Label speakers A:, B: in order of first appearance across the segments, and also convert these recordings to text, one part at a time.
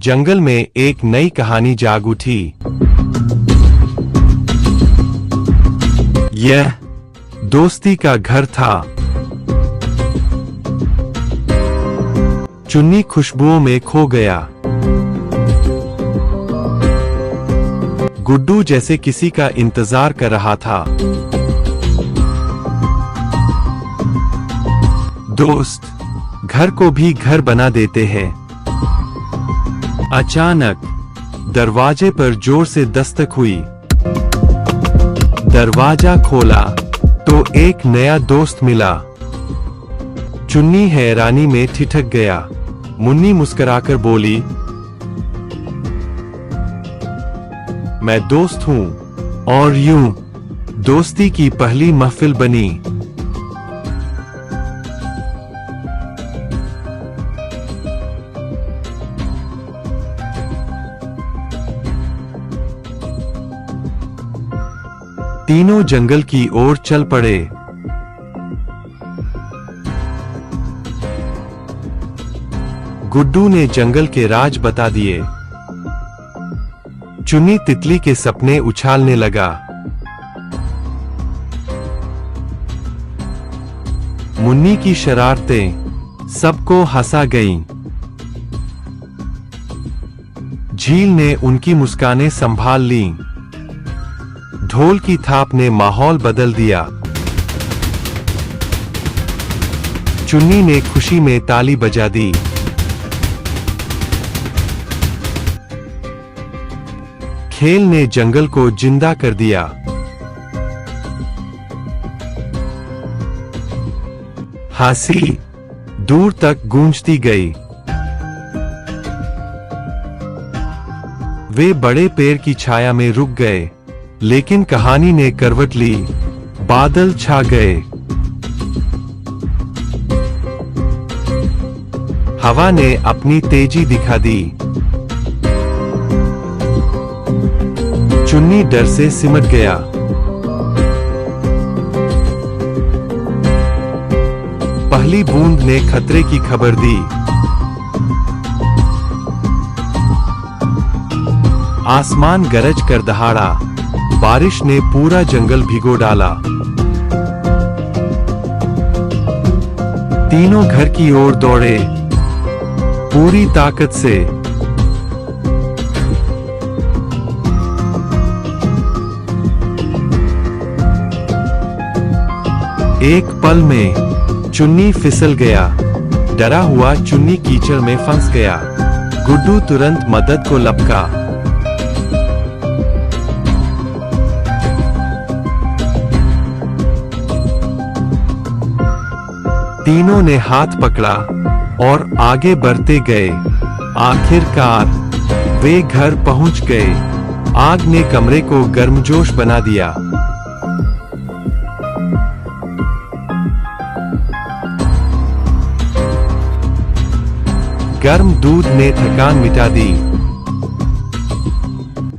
A: जंगल में एक नई कहानी जाग उठी। यह दोस्ती का घर था। चुन्नी खुशबुओं में खो गया। गुड्डू जैसे किसी का इंतजार कर रहा था। दोस्त घर को भी घर बना देते हैं। अचानक दरवाजे पर जोर से दस्तक हुई। दरवाजा खोला तो एक नया दोस्त मिला। चुन्नी हैरानी में ठिठक गया। मुन्नी मुस्कुराकर बोली, मैं दोस्त हूं। और यूं दोस्ती की पहली महफिल बनी। तीनों जंगल की ओर चल पड़े। गुड्डू ने जंगल के राज बता दिए। चुन्नी तितली के सपने उछालने लगा। मुन्नी की शरारतें सबको हंसा गईं। झील ने उनकी मुस्कानें संभाल लीं। ढोल की थाप ने माहौल बदल दिया। चुन्नी ने खुशी में ताली बजा दी। खेल ने जंगल को जिंदा कर दिया। हंसी दूर तक गूंजती गई। वे बड़े पेड़ की छाया में रुक गए, लेकिन कहानी ने करवट ली। बादल छा गए। हवा ने अपनी तेजी दिखा दी। चुन्नी डर से सिमट गया। पहली बूंद ने खतरे की खबर दी। आसमान गरज कर दहाड़ा। बारिश ने पूरा जंगल भिगो डाला। तीनों घर की ओर दौड़े, पूरी ताकत से। एक पल में चुन्नी फिसल गया। डरा हुआ चुन्नी कीचड़ में फंस गया। गुड्डू तुरंत मदद को लपका। तीनों ने हाथ पकड़ा और आगे बढ़ते गए। आखिरकार वे घर पहुंच गए। आग ने कमरे को गर्मजोश बना दिया। गर्म दूध ने थकान मिटा दी।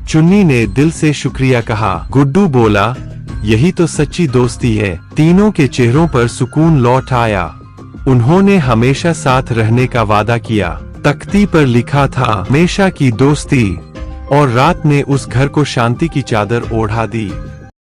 A: चुन्नी ने दिल से शुक्रिया कहा। गुड्डू बोला, यही तो सच्ची दोस्ती है। तीनों के चेहरों पर सुकून लौट आया। उन्होंने हमेशा साथ रहने का वादा किया। तख्ती पर लिखा था, हमेशा की दोस्ती। और रात ने उस घर को शांति की चादर ओढ़ा दी।